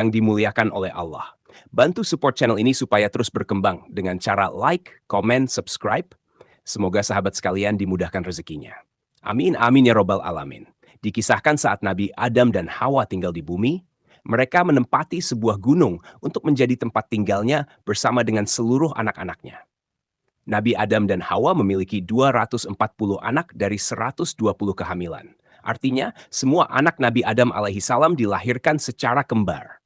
yang dimuliakan oleh Allah. Bantu support channel ini supaya terus berkembang dengan cara like, komen, subscribe. Semoga sahabat sekalian dimudahkan rezekinya. Amin, amin ya robbal alamin. Dikisahkan saat Nabi Adam dan Hawa tinggal di bumi, mereka menempati sebuah gunung untuk menjadi tempat tinggalnya bersama dengan seluruh anak-anaknya. Nabi Adam dan Hawa memiliki 240 anak dari 120 kehamilan. Artinya, semua anak Nabi Adam alaihi salam dilahirkan secara kembar.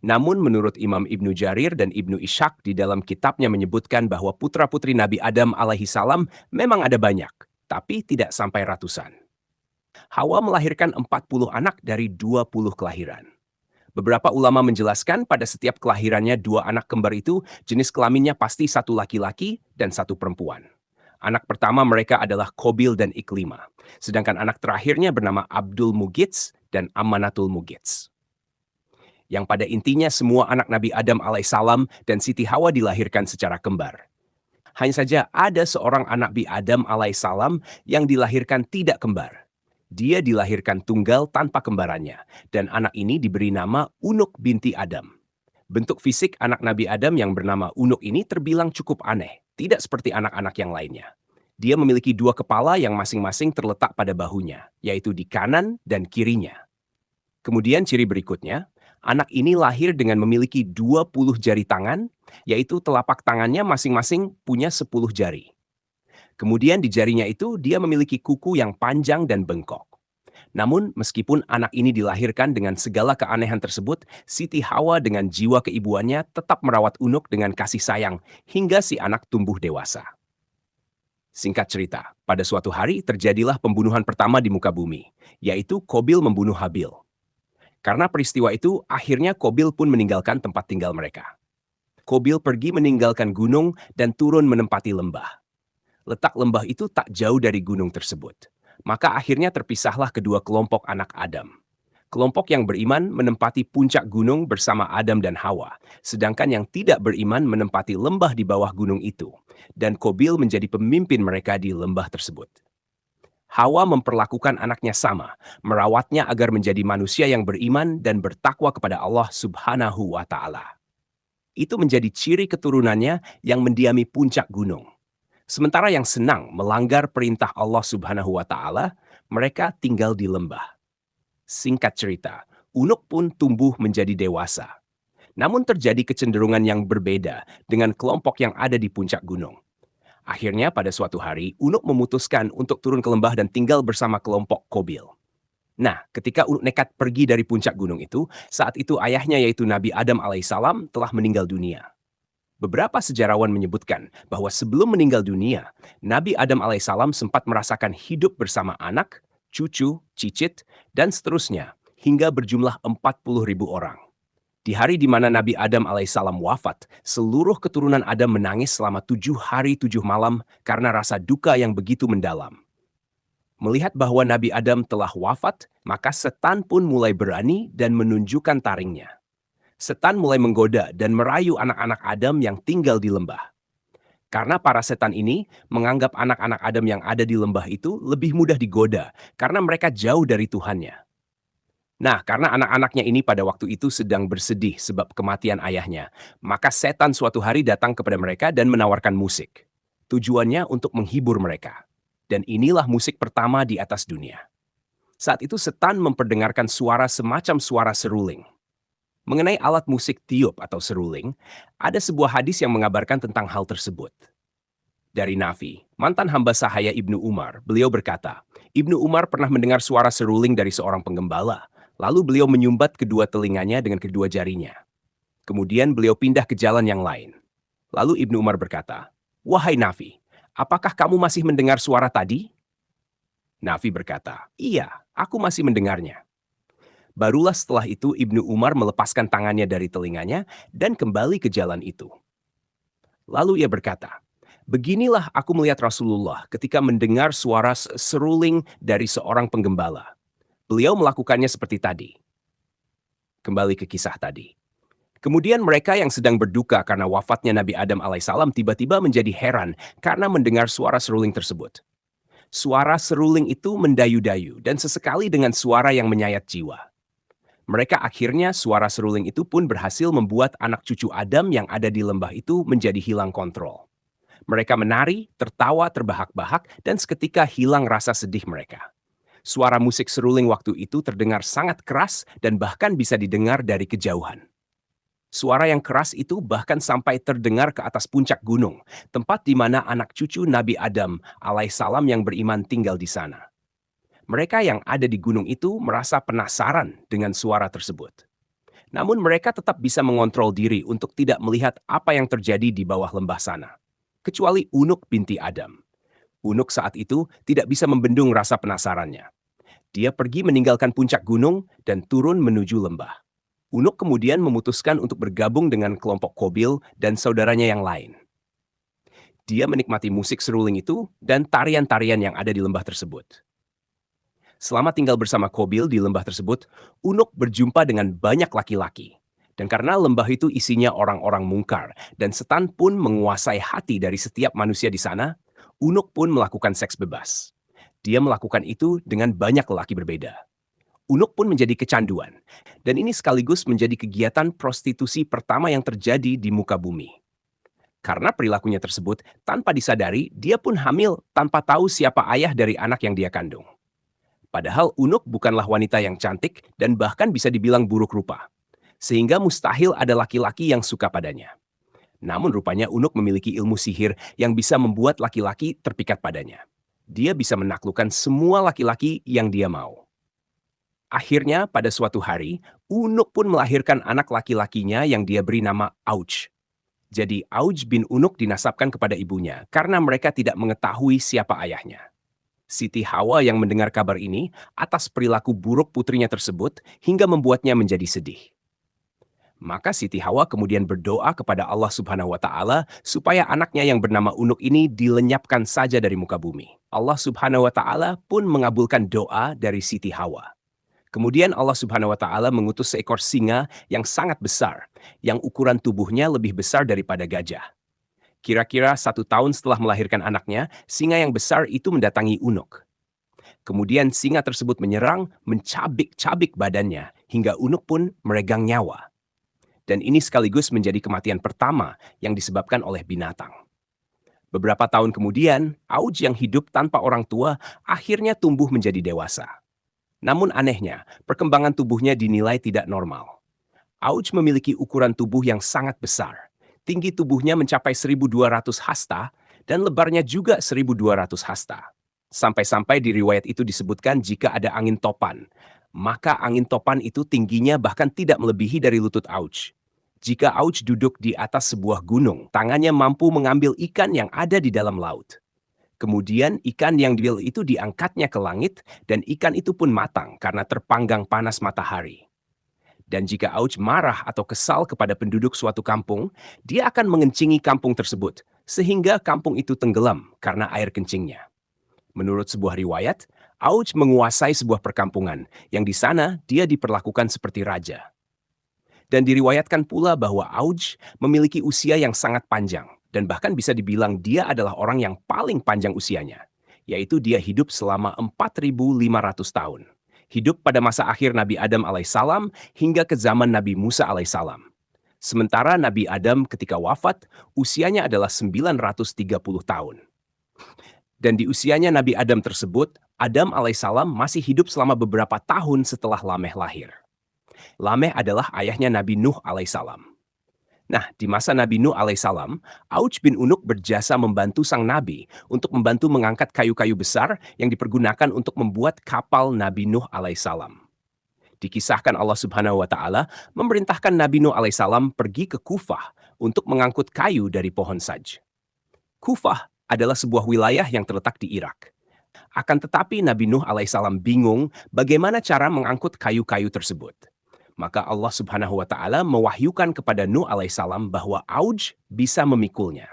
Namun menurut Imam Ibnu Jarir dan Ibnu Ishaq di dalam kitabnya menyebutkan bahwa putra-putri Nabi Adam alaihi salam memang ada banyak, tapi tidak sampai ratusan. Hawa melahirkan 40 anak dari 20 kelahiran. Beberapa ulama menjelaskan pada setiap kelahirannya dua anak kembar itu jenis kelaminnya pasti satu laki-laki dan satu perempuan. Anak pertama mereka adalah Kobil dan Iklima, sedangkan anak terakhirnya bernama Abdul Mugits dan Amanatul Mugits. Yang pada intinya semua anak Nabi Adam alaihissalam dan Siti Hawa dilahirkan secara kembar. Hanya saja ada seorang anak Nabi Adam alaihissalam yang dilahirkan tidak kembar. Dia dilahirkan tunggal tanpa kembarannya, dan anak ini diberi nama Unuk binti Adam. Bentuk fisik anak Nabi Adam yang bernama Unuk ini terbilang cukup aneh, tidak seperti anak-anak yang lainnya. Dia memiliki dua kepala yang masing-masing terletak pada bahunya, yaitu di kanan dan kirinya. Kemudian ciri berikutnya, anak ini lahir dengan memiliki 20 jari tangan, yaitu telapak tangannya masing-masing punya 10 jari. Kemudian di jarinya itu dia memiliki kuku yang panjang dan bengkok. Namun meskipun anak ini dilahirkan dengan segala keanehan tersebut, Siti Hawa dengan jiwa keibuannya tetap merawat Unuk dengan kasih sayang hingga si anak tumbuh dewasa. Singkat cerita, pada suatu hari terjadilah pembunuhan pertama di muka bumi, yaitu Kobil membunuh Habil. Karena peristiwa itu, akhirnya Kobil pun meninggalkan tempat tinggal mereka. Kobil pergi meninggalkan gunung dan turun menempati lembah. Letak lembah itu tak jauh dari gunung tersebut. Maka akhirnya terpisahlah kedua kelompok anak Adam. Kelompok yang beriman menempati puncak gunung bersama Adam dan Hawa, sedangkan yang tidak beriman menempati lembah di bawah gunung itu. Dan Kobil menjadi pemimpin mereka di lembah tersebut. Hawa memperlakukan anaknya sama, merawatnya agar menjadi manusia yang beriman dan bertakwa kepada Allah Subhanahu wa Ta'ala. Itu menjadi ciri keturunannya yang mendiami puncak gunung. Sementara yang senang melanggar perintah Allah Subhanahu wa Ta'ala, mereka tinggal di lembah. Singkat cerita, Unuk pun tumbuh menjadi dewasa. Namun terjadi kecenderungan yang berbeda dengan kelompok yang ada di puncak gunung. Akhirnya pada suatu hari, Unuk memutuskan untuk turun ke lembah dan tinggal bersama kelompok Kobil. Nah, ketika Unuk nekat pergi dari puncak gunung itu, saat itu ayahnya yaitu Nabi Adam alaihissalam telah meninggal dunia. Beberapa sejarawan menyebutkan bahwa sebelum meninggal dunia, Nabi Adam alaihissalam sempat merasakan hidup bersama anak, cucu, cicit, dan seterusnya hingga berjumlah 40.000 orang. Di hari di mana Nabi Adam alaihissalam wafat, seluruh keturunan Adam menangis selama 7 hari 7 malam karena rasa duka yang begitu mendalam. Melihat bahwa Nabi Adam telah wafat, maka setan pun mulai berani dan menunjukkan taringnya. Setan mulai menggoda dan merayu anak-anak Adam yang tinggal di lembah. Karena para setan ini menganggap anak-anak Adam yang ada di lembah itu lebih mudah digoda karena mereka jauh dari Tuhannya. Nah, karena anak-anaknya ini pada waktu itu sedang bersedih sebab kematian ayahnya, maka setan suatu hari datang kepada mereka dan menawarkan musik. Tujuannya untuk menghibur mereka. Dan inilah musik pertama di atas dunia. Saat itu setan memperdengarkan suara semacam suara seruling. Mengenai alat musik tiup atau seruling, ada sebuah hadis yang mengabarkan tentang hal tersebut. Dari Nafi, mantan hamba sahaya Ibnu Umar, beliau berkata, Ibnu Umar pernah mendengar suara seruling dari seorang penggembala. Lalu beliau menyumbat kedua telinganya dengan kedua jarinya. Kemudian beliau pindah ke jalan yang lain. Lalu Ibnu Umar berkata, "Wahai Nafi, apakah kamu masih mendengar suara tadi?" Nafi berkata, "Iya, aku masih mendengarnya." Barulah setelah itu Ibnu Umar melepaskan tangannya dari telinganya dan kembali ke jalan itu. Lalu ia berkata, "Beginilah aku melihat Rasulullah ketika mendengar suara seruling dari seorang penggembala. Beliau melakukannya seperti tadi." Kembali ke kisah tadi. Kemudian mereka yang sedang berduka karena wafatnya Nabi Adam alaihissalam tiba-tiba menjadi heran karena mendengar suara seruling tersebut. Suara seruling itu mendayu-dayu dan sesekali dengan suara yang menyayat jiwa. Mereka akhirnya suara seruling itu pun berhasil membuat anak cucu Adam yang ada di lembah itu menjadi hilang kontrol. Mereka menari, tertawa terbahak-bahak, dan seketika hilang rasa sedih mereka. Suara musik seruling waktu itu terdengar sangat keras dan bahkan bisa didengar dari kejauhan. Suara yang keras itu bahkan sampai terdengar ke atas puncak gunung, tempat di mana anak cucu Nabi Adam alaihissalam yang beriman tinggal di sana. Mereka yang ada di gunung itu merasa penasaran dengan suara tersebut. Namun mereka tetap bisa mengontrol diri untuk tidak melihat apa yang terjadi di bawah lembah sana. Kecuali Unuk binti Adam. Unuk saat itu tidak bisa membendung rasa penasarannya. Dia pergi meninggalkan puncak gunung dan turun menuju lembah. Unuk kemudian memutuskan untuk bergabung dengan kelompok Kobil dan saudaranya yang lain. Dia menikmati musik seruling itu dan tarian-tarian yang ada di lembah tersebut. Selama tinggal bersama Kobil di lembah tersebut, Unuk berjumpa dengan banyak laki-laki. Dan karena lembah itu isinya orang-orang mungkar dan setan pun menguasai hati dari setiap manusia di sana, Unuk pun melakukan seks bebas. Dia melakukan itu dengan banyak lelaki berbeda. Unuk pun menjadi kecanduan, dan ini sekaligus menjadi kegiatan prostitusi pertama yang terjadi di muka bumi. Karena perilakunya tersebut, tanpa disadari, dia pun hamil tanpa tahu siapa ayah dari anak yang dia kandung. Padahal Unuk bukanlah wanita yang cantik dan bahkan bisa dibilang buruk rupa. Sehingga mustahil ada laki-laki yang suka padanya. Namun rupanya Unuk memiliki ilmu sihir yang bisa membuat laki-laki terpikat padanya. Dia bisa menaklukkan semua laki-laki yang dia mau. Akhirnya pada suatu hari, Unuk pun melahirkan anak laki-lakinya yang dia beri nama Auj. Jadi Auj bin Unuk dinasabkan kepada ibunya karena mereka tidak mengetahui siapa ayahnya. Siti Hawa yang mendengar kabar ini atas perilaku buruk putrinya tersebut hingga membuatnya menjadi sedih. Maka Siti Hawa kemudian berdoa kepada Allah Subhanahu wa Ta'ala supaya anaknya yang bernama Unuk ini dilenyapkan saja dari muka bumi. Allah Subhanahu wa Ta'ala pun mengabulkan doa dari Siti Hawa. Kemudian Allah Subhanahu wa Ta'ala mengutus seekor singa yang sangat besar, yang ukuran tubuhnya lebih besar daripada gajah. Kira-kira 1 tahun setelah melahirkan anaknya, singa yang besar itu mendatangi Unuk. Kemudian singa tersebut menyerang, mencabik-cabik badannya, hingga Unuk pun meregang nyawa. Dan ini sekaligus menjadi kematian pertama yang disebabkan oleh binatang. Beberapa tahun kemudian, Auj yang hidup tanpa orang tua akhirnya tumbuh menjadi dewasa. Namun anehnya, perkembangan tubuhnya dinilai tidak normal. Auj memiliki ukuran tubuh yang sangat besar. Tinggi tubuhnya mencapai 1.200 hasta dan lebarnya juga 1.200 hasta. Sampai-sampai di riwayat itu disebutkan jika ada angin topan, maka angin topan itu tingginya bahkan tidak melebihi dari lutut Auj. Jika Auj duduk di atas sebuah gunung, tangannya mampu mengambil ikan yang ada di dalam laut. Kemudian ikan yang diambil itu diangkatnya ke langit dan ikan itu pun matang karena terpanggang panas matahari. Dan jika Auj marah atau kesal kepada penduduk suatu kampung, dia akan mengencingi kampung tersebut, sehingga kampung itu tenggelam karena air kencingnya. Menurut sebuah riwayat, Auj menguasai sebuah perkampungan, yang di sana dia diperlakukan seperti raja. Dan diriwayatkan pula bahwa Auj memiliki usia yang sangat panjang, dan bahkan bisa dibilang dia adalah orang yang paling panjang usianya, yaitu dia hidup selama 4.500 tahun. Hidup pada masa akhir Nabi Adam alaihissalam hingga ke zaman Nabi Musa alaihissalam. Sementara Nabi Adam ketika wafat, usianya adalah 930 tahun. Dan di usianya Nabi Adam tersebut, Adam alaihissalam masih hidup selama beberapa tahun setelah Lameh lahir. Lameh adalah ayahnya Nabi Nuh alaihissalam. Nah, di masa Nabi Nuh alaihissalam, Auj bin Unuk berjasa membantu sang nabi untuk membantu mengangkat kayu-kayu besar yang dipergunakan untuk membuat kapal Nabi Nuh alaihissalam. Dikisahkan Allah Subhanahu wa Ta'ala memerintahkan Nabi Nuh alaihissalam pergi ke Kufah untuk mengangkut kayu dari pohon saj. Kufah adalah sebuah wilayah yang terletak di Irak. Akan tetapi Nabi Nuh alaihissalam bingung bagaimana cara mengangkut kayu-kayu tersebut. Maka Allah Subhanahu wa Ta'ala mewahyukan kepada Nuh alaihissalam bahwa Auj bisa memikulnya.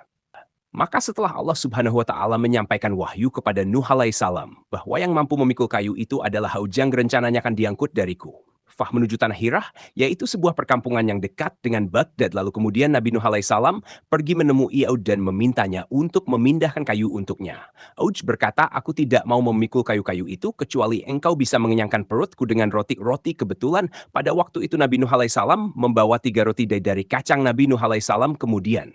Maka setelah Allah Subhanahu wa Ta'ala menyampaikan wahyu kepada Nuh alaihissalam bahwa yang mampu memikul kayu itu adalah Auj yang rencananya akan diangkut dariku, Kufah menuju tanah Hirah, yaitu sebuah perkampungan yang dekat dengan Baghdad. Lalu kemudian Nabi Nuh alaihissalam pergi menemui Aud dan memintanya untuk memindahkan kayu untuknya. Aud berkata, aku tidak mau memikul kayu-kayu itu kecuali engkau bisa mengenyangkan perutku dengan roti-roti. Kebetulan pada waktu itu Nabi Nuh alaihissalam membawa 3 roti dari kacang. Nabi Nuh alaihissalam kemudian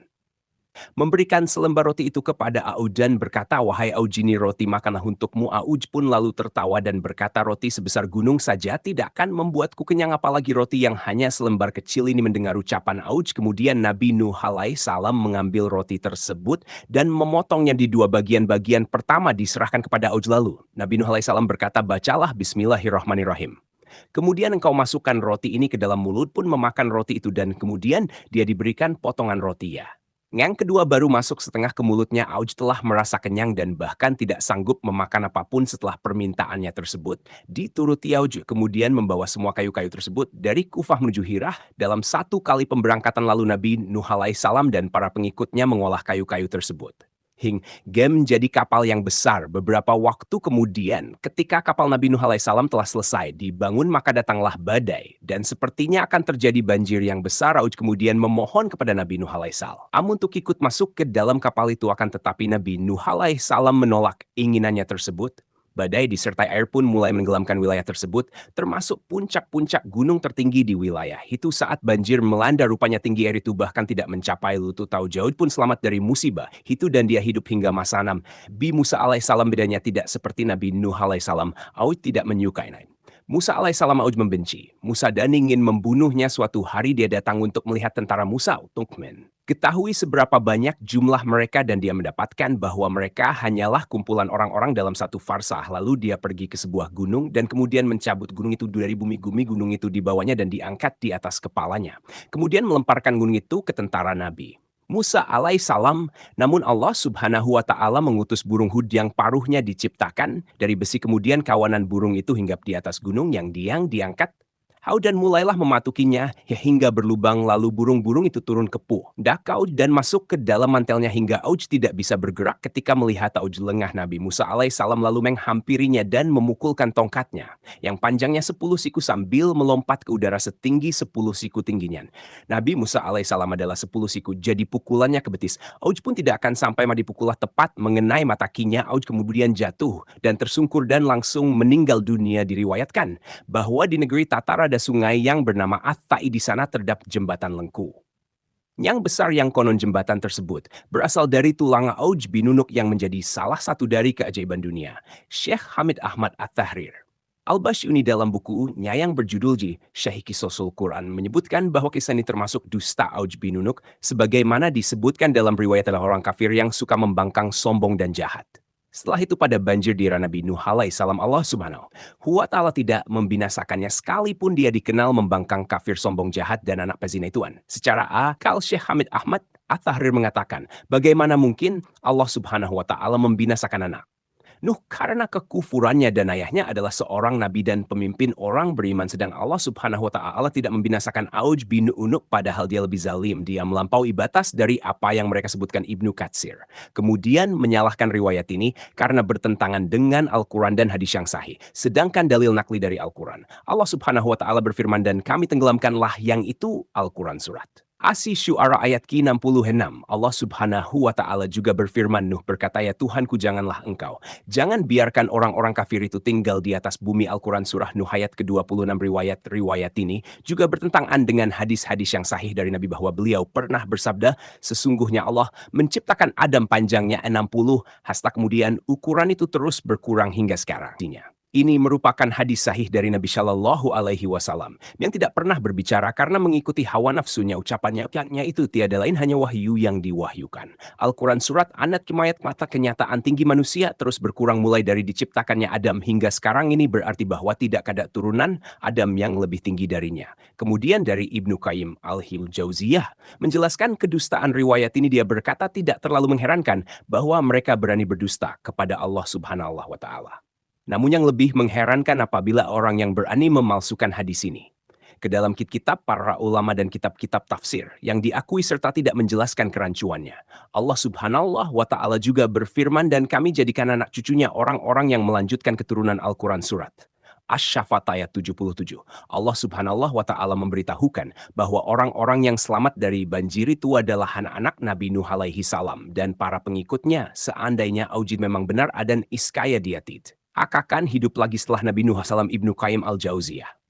memberikan selembar roti itu kepada Aud dan berkata, wahai Aud, ini roti makanlah untukmu. Aud pun lalu tertawa dan berkata, roti sebesar gunung saja tidak akan membuatku kenyang, apalagi roti yang hanya selembar kecil ini. Mendengar ucapan Aud, kemudian Nabi Nuh alaihissalam mengambil roti tersebut dan memotongnya di 2 bagian. Pertama diserahkan kepada Aud, lalu Nabi Nuh alaihissalam berkata, bacalah Bismillahirrahmanirrahim. Kemudian engkau masukkan roti ini ke dalam mulut pun memakan roti itu, dan kemudian dia diberikan potongan roti ya. Yang kedua baru masuk setengah ke mulutnya. Aud telah merasa kenyang dan bahkan tidak sanggup memakan apapun setelah permintaannya tersebut. Dituruti Aud kemudian membawa semua kayu-kayu tersebut dari Kufah menuju Hirah dalam 1 kali pemberangkatan. Lalu Nabi Nuh alaihissalam dan para pengikutnya mengolah kayu-kayu tersebut hingga menjadi kapal yang besar. Beberapa waktu kemudian, ketika kapal Nabi Nuh alaihissalam telah selesai dibangun, maka datanglah badai dan sepertinya akan terjadi banjir yang besar. Aud kemudian memohon kepada Nabi Nuh alaihissalam untuk ikut masuk ke dalam kapal itu, akan tetapi Nabi Nuh alaihissalam menolak inginannya tersebut. Badai disertai air pun mulai menenggelamkan wilayah tersebut, termasuk puncak-puncak gunung tertinggi di wilayah itu. Saat banjir melanda, rupanya tinggi air itu bahkan tidak mencapai lutut. Aud pun selamat dari musibah itu dan dia hidup hingga masa Nabi Musa alaihissalam. Bedanya tidak seperti Nabi Nuh alaihissalam, Aud tidak menyukai Musa alaihissalam. Aud membenci Musa dan ingin membunuhnya. Suatu hari dia datang untuk melihat tentara Musa untuk ketahui seberapa banyak jumlah mereka, dan dia mendapatkan bahwa mereka hanyalah kumpulan orang-orang dalam 1 farsah. Lalu dia pergi ke sebuah gunung dan kemudian mencabut gunung itu dari bumi. Gunung itu dibawanya dan diangkat di atas kepalanya. Kemudian melemparkan gunung itu ke tentara Nabi Musa alaihissalam. Namun Allah subhanahu wa ta'ala mengutus burung Hud yang paruhnya diciptakan dari besi. Kemudian kawanan burung itu hinggap di atas gunung yang diangkat Aud dan mulailah mematukinya hingga berlubang. Lalu burung-burung itu turun ke pundak Aud dan masuk ke dalam mantelnya hingga Aud tidak bisa bergerak. Ketika melihat Aud lengah, Nabi Musa alaihissalam lalu menghampirinya dan memukulkan tongkatnya yang panjangnya 10 siku sambil melompat ke udara setinggi 10 siku tingginya. Nabi Musa alaihissalam adalah 10 siku, jadi pukulannya ke betis. Aud pun tidak akan sampai dipukullah tepat mengenai mata kakinya. Aud kemudian jatuh dan tersungkur dan langsung meninggal dunia. Diriwayatkan bahwa di negeri Tatar ada sungai yang bernama Athai. Di sana terdapat jembatan lengku yang besar, yang konon jembatan tersebut berasal dari tulang Aud bin Nunuk yang menjadi salah satu dari keajaiban dunia. Syekh Hamid Ahmad At-Tahrir Al-Bashuni dalam bukunya yang berjudul Syahih Qisosul Quran menyebutkan bahwa kisah ini termasuk dusta Aud bin Nunuk, sebagaimana disebutkan dalam riwayat adalah orang kafir yang suka membangkang, sombong dan jahat. Setelah itu pada banjir di era Nabi Nuh alaihissalam, Allah subhanahu wa ta'ala tidak membinasakannya sekalipun dia dikenal membangkang, kafir, sombong, jahat, dan anak pezinaituan. Secara akal, Syekh Hamid Ahmad At-Tahrir mengatakan, bagaimana mungkin Allah subhanahu wa ta'ala membinasakan anak Nuh karena kekufurannya, dan ayahnya adalah seorang nabi dan pemimpin orang beriman, sedang Allah subhanahu wa ta'ala tidak membinasakan Aud bin Nunuk padahal dia lebih zalim. Dia melampaui batas dari apa yang mereka sebutkan. Ibnu Katsir kemudian menyalahkan riwayat ini karena bertentangan dengan Al-Quran dan hadis yang sahih, sedangkan dalil nakli dari Al-Quran. Allah subhanahu wa ta'ala berfirman, dan kami tenggelamkanlah yang itu Al-Quran. Surat Asy-Syu'ara ayat ke-66. Allah subhanahu wa ta'ala juga berfirman, Nuh berkata, ya Tuhanku, janganlah engkau jangan biarkan orang-orang kafir itu tinggal di atas bumi. Al-Quran surah Nuh ayat ke-26. Riwayat ini juga bertentangan dengan hadis-hadis yang sahih dari Nabi bahwa beliau pernah bersabda, sesungguhnya Allah menciptakan Adam panjangnya 60 hasta, kemudian ukuran itu terus berkurang hingga sekarang. Ini merupakan hadis sahih dari Nabi Shallallahu Alaihi Wasallam yang tidak pernah berbicara karena mengikuti hawa nafsunya. Ucapannya itu tiada lain hanya wahyu yang diwahyukan. Al-Quran surat An-Nahl mata kenyataan tinggi manusia terus berkurang mulai dari diciptakannya Adam hingga sekarang. Ini berarti bahwa tidak ada turunan Adam yang lebih tinggi darinya. Kemudian dari Ibnu Qayyim Al-Jauziyah menjelaskan kedustaan riwayat ini. Dia berkata, tidak terlalu mengherankan bahwa mereka berani berdusta kepada Allah Subhanahu wa Ta'ala. Namun yang lebih mengherankan apabila orang yang berani memalsukan hadis ini ke dalam kitab para ulama dan kitab-kitab tafsir yang diakui serta tidak menjelaskan kerancuannya. Allah subhanahu wa ta'ala juga berfirman, dan kami jadikan anak cucunya orang-orang yang melanjutkan keturunan Al-Quran surat Asy-Syafat ayat 77. Allah Subhanahu wa Ta'ala memberitahukan bahwa orang-orang yang selamat dari banjir itu adalah anak-anak Nabi Nuh alaihi salam dan para pengikutnya seandainya Aujid memang benar dan iskaya diatid. Akan hidup lagi setelah Nabi Nuh salam. Ibnu Qayyim al-Jauziyah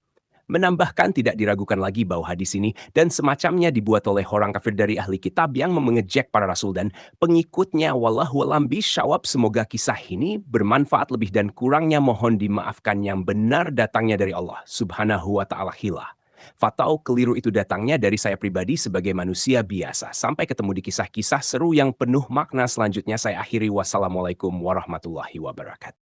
menambahkan tidak diragukan lagi bahwa hadis ini dan semacamnya dibuat oleh orang kafir dari ahli kitab yang mengejek para rasul dan pengikutnya. Wallahu a'lam bishawab. Semoga kisah ini bermanfaat. Lebih dan kurangnya mohon dimaafkan. Yang benar datangnya dari Allah Subhanahu wa Ta'ala. Hilah fatau keliru itu datangnya dari saya pribadi sebagai manusia biasa. Sampai ketemu di kisah-kisah seru yang penuh makna selanjutnya. Saya akhiri. Wassalamualaikum warahmatullahi wabarakatuh.